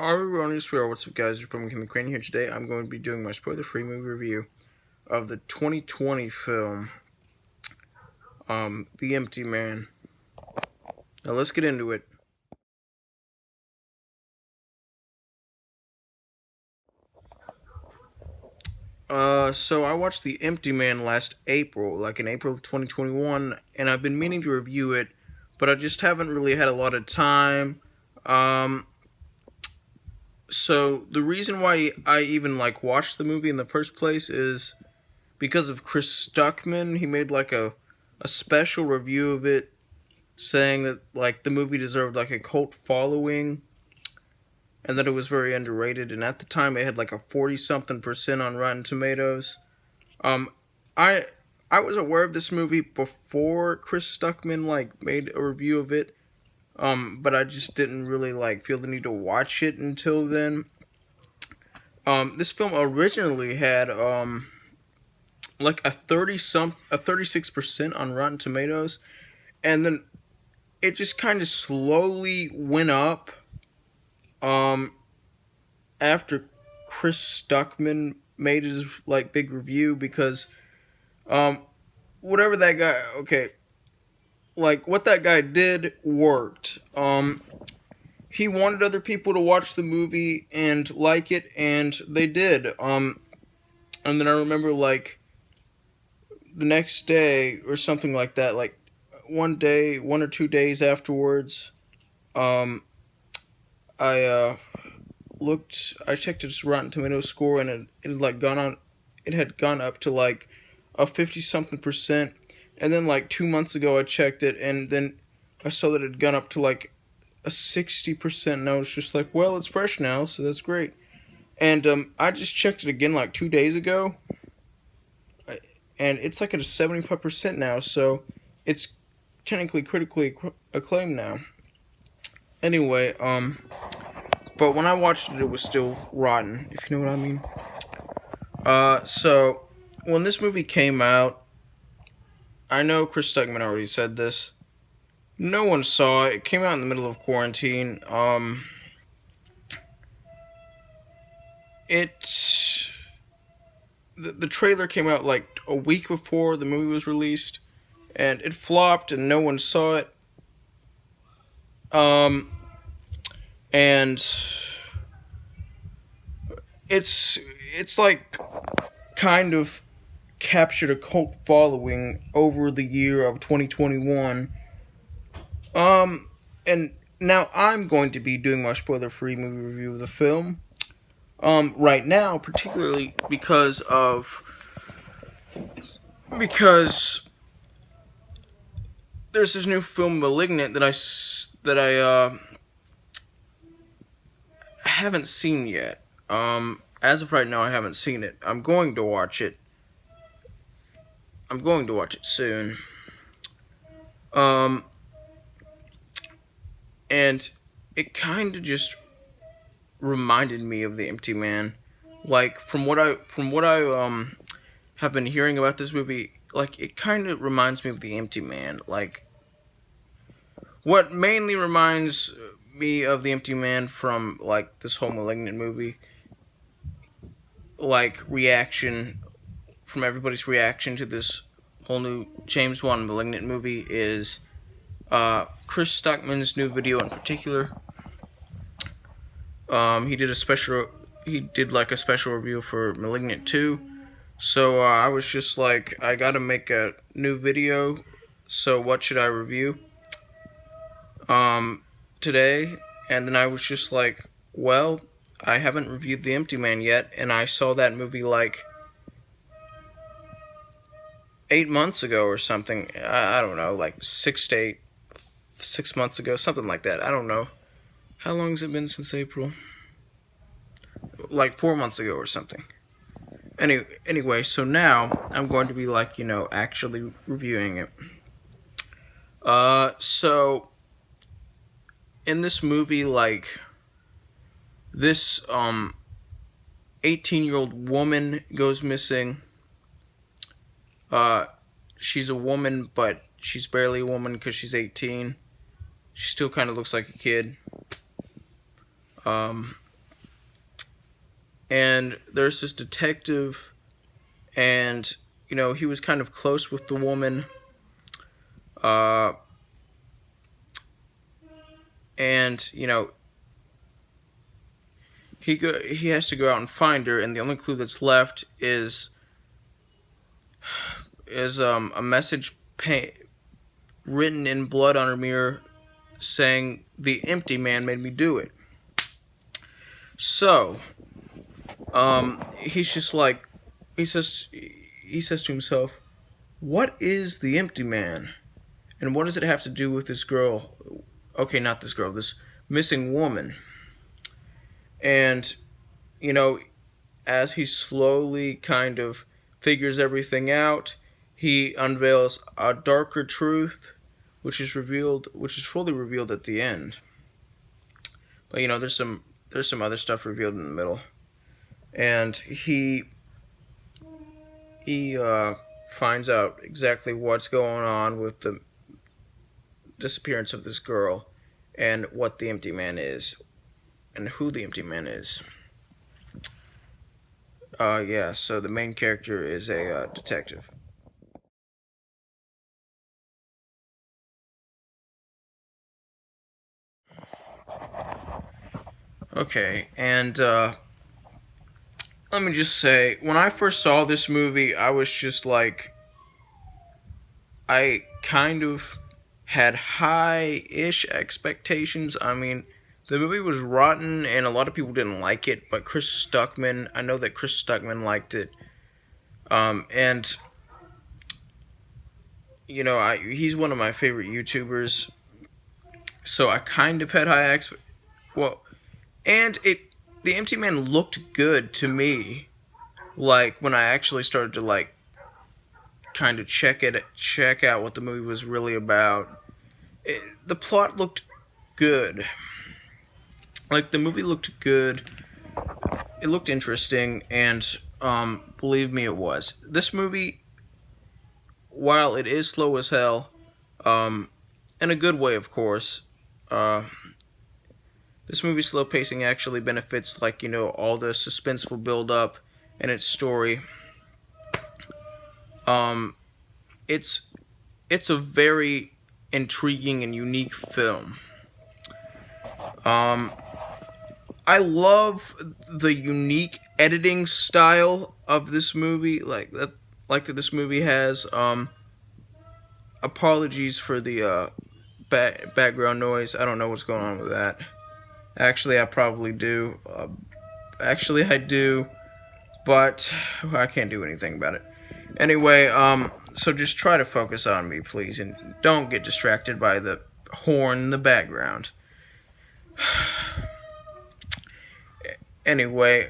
Alright, what's up guys, it's McKinley Crain here. Today I'm going to be doing my spoiler-free movie review of the 2020 film, The Empty Man. Now let's get into it. So I watched The Empty Man last April, like in April of 2021, and I've been meaning to review it, but I just haven't really had a lot of time. So the reason why I even watched the movie in the first place is because of Chris Stuckman. He made a special review of it, saying that the movie deserved a cult following, and that it was very underrated. And at the time, it had a 40-something% on Rotten Tomatoes. I was aware of this movie before Chris Stuckman made a review of it. But I just didn't really feel the need to watch it until then. This film originally had a 36% on Rotten Tomatoes, and then it just kind of slowly went up after Chris Stuckman made his big review, because whatever that guy, what that guy did worked. He wanted other people to watch the movie and like it, and they did. And then I remember the next day or something like that, one or 2 days afterwards, I checked his Rotten Tomatoes score, and it had gone up to a 50-something%. And then 2 months ago I checked it, and then I saw that it had gone up to a 60%, and I was just well, it's fresh now, so that's great. And I just checked it again 2 days ago, and it's at a 75% now, so it's technically critically acclaimed now. Anyway, but when I watched it, it was still rotten, if you know what I mean. So when this movie came out, I know Chris Stuckman already said this. No one saw it. It came out in the middle of quarantine. The trailer came out a week before the movie was released, and it flopped, and no one saw it. And it's kind of captured a cult following over the year of 2021. And now I'm going to be doing my spoiler-free movie review of the film. Right now, particularly because there's this new film, Malignant, that I haven't seen yet. As of right now, I haven't seen it. I'm going to watch it soon. And it kind of just reminded me of The Empty Man. From what I have been hearing about this movie, it kind of reminds me of The Empty Man. What mainly reminds me of The Empty Man from this whole Malignant movie, reaction from everybody's reaction to this whole new James Wan Malignant movie, is Chris Stuckman's new video in particular. He did a special review for Malignant 2. So I was just I gotta make a new video. So what should I review today? And then I was just well, I haven't reviewed The Empty Man yet, and I saw that movie 8 months ago or something. I don't know, 6 months ago, something like that. I don't know. How long has it been since April? 4 months ago or something. Anyway, so now I'm going to be actually reviewing it. So in this movie, this 18-year-old woman goes missing. She's a woman, but she's barely a woman because she's 18. She still kind of looks like a kid. and there's this detective, and he was kind of close with the woman, uh, and he has to go out and find her, and the only clue that's left is a message written in blood on her mirror saying, "The empty man made me do it." So, he's just like, he says to himself, "What is the empty man, and what does it have to do with this girl?" Okay, not this girl, this missing woman. And as he slowly kind of figures everything out, he unveils a darker truth, which is fully revealed at the end. But there's some other stuff revealed in the middle, and he finds out exactly what's going on with the disappearance of this girl, and what the empty man is, and who the empty man is. Yeah, so the main character is a detective. Okay, and let me just say, when I first saw this movie, I was just like, I kind of had high-ish expectations. I mean, the movie was rotten, and a lot of people didn't like it, but I know that Chris Stuckman liked it. And he's one of my favorite YouTubers, so I kind of had high well, and the Empty Man looked good to me. Like when I actually started to like kind of check out what the movie was really about. The plot looked good. Like the movie looked good. It looked interesting, and believe me, it was. This movie, while it is slow as hell, in a good way, of course. This movie's slow pacing actually benefits, like all the suspenseful build up and its story. It's a very intriguing and unique film. I love the unique editing style of this movie, that this movie has. Apologies for the background noise. I don't know what's going on with that. Actually, I probably do. Actually, I do, but I can't do anything about it. Anyway, so just try to focus on me, please, and don't get distracted by the horn in the background. Anyway,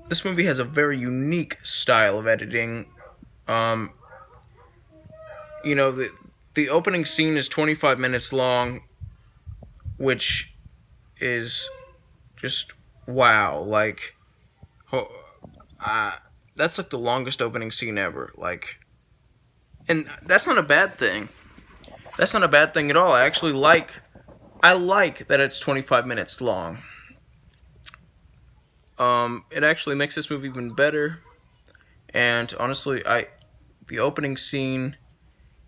this movie has a very unique style of editing. The opening scene is 25 minutes long, which is just wow. Like, that's like the longest opening scene ever. Like, and that's not a bad thing. That's not a bad thing at all. I like that it's 25 minutes long. It actually makes this movie even better. And honestly, the opening scene,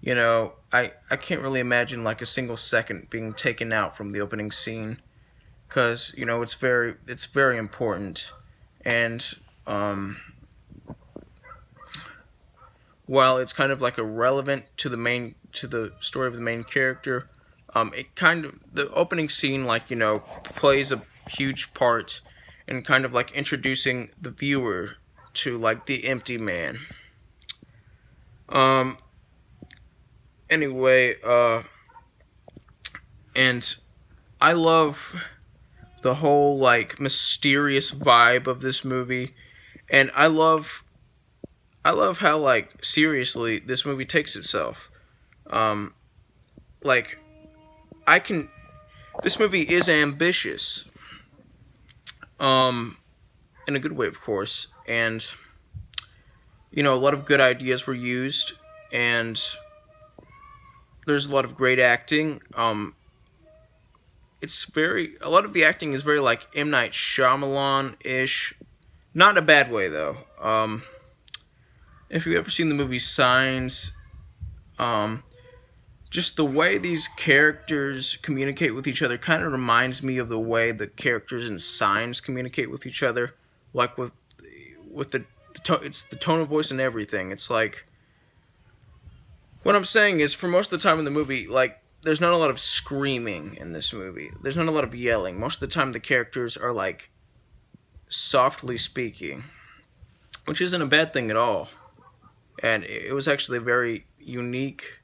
I can't really imagine like a single second being taken out from the opening scene, because it's very important. And while it's kind of like irrelevant to the story of the main character, the opening scene plays a huge part in kind of like introducing the viewer to like the empty man. Anyway, and I love the whole like mysterious vibe of this movie, and I love how like seriously this movie takes itself. Like this movie is ambitious, in a good way, of course, and a lot of good ideas were used, and there's a lot of great acting. A lot of the acting is very like M. Night Shyamalan-ish, Not in a bad way though. If you've ever seen the movie Signs, um, just the way these characters communicate with each other kind of reminds me of the way the characters in Signs communicate with each other, like with it's the tone of voice and everything. It's like, what I'm saying is, for most of the time in the movie, like, there's not a lot of screaming in this movie. There's not a lot of yelling. Most of the time the characters are like softly speaking, which isn't a bad thing at all. And it was actually a very unique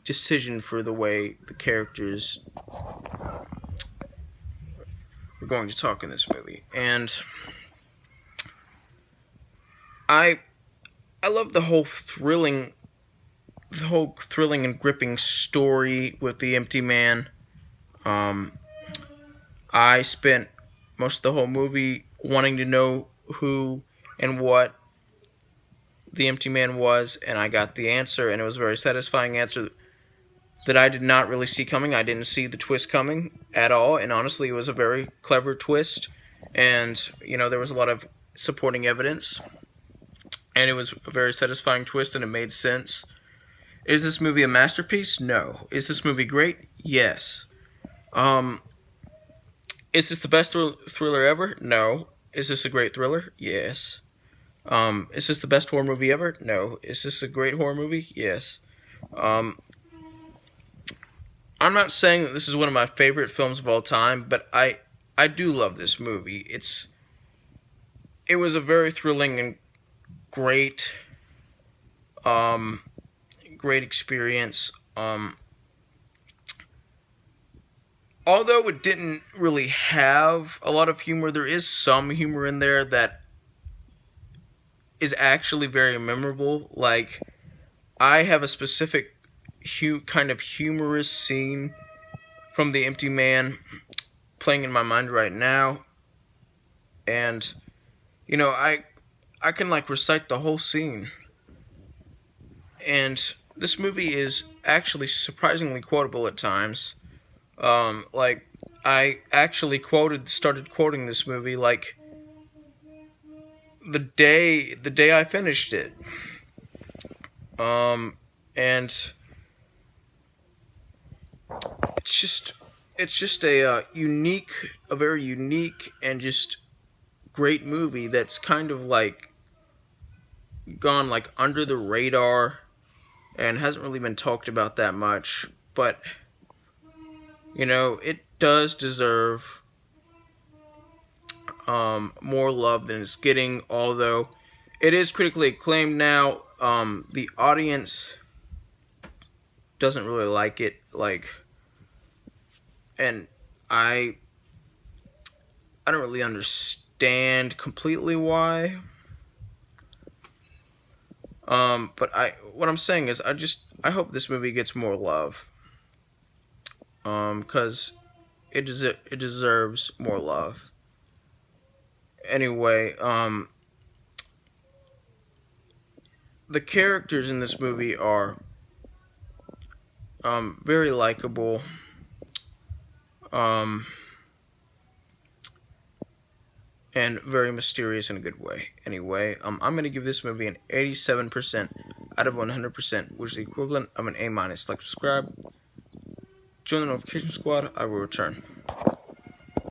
decision for the way the characters were going to talk in this movie. And I love the whole thrilling and gripping story with the Empty Man. I spent most of the whole movie wanting to know who and what the Empty Man was, and I got the answer, and it was a very satisfying answer that I did not really see coming. I didn't see the twist coming at all, and honestly, it was a very clever twist, and, there was a lot of supporting evidence, and it was a very satisfying twist, and it made sense. Is this movie a masterpiece? No. Is this movie great? Yes. Is this the best thriller ever? No. Is this a great thriller? Yes. Is this the best horror movie ever? No. Is this a great horror movie? Yes. I'm not saying that this is one of my favorite films of all time, but I do love this movie. It was a very thrilling and great experience. Although it didn't really have a lot of humor, there is some humor in there that is actually very memorable. Like, I have a specific kind of humorous scene from The Empty Man playing in my mind right now, and I can like recite the whole scene. And this movie is actually surprisingly quotable at times. Like, I actually started quoting this movie like the day I finished it. And it's just a very unique and just great movie that's kind of like gone like under the radar and hasn't really been talked about that much, but it does deserve more love than it's getting, although it is critically acclaimed now. The audience doesn't really like it, and I don't really understand completely why. But what I'm saying is, I hope this movie gets more love. Because it deserves more love. Anyway, the characters in this movie are very likable. And very mysterious in a good way. Anyway, I'm going to give this movie an 87% out of 100%, which is the equivalent of an A-. Like, subscribe, join the notification squad. I will return.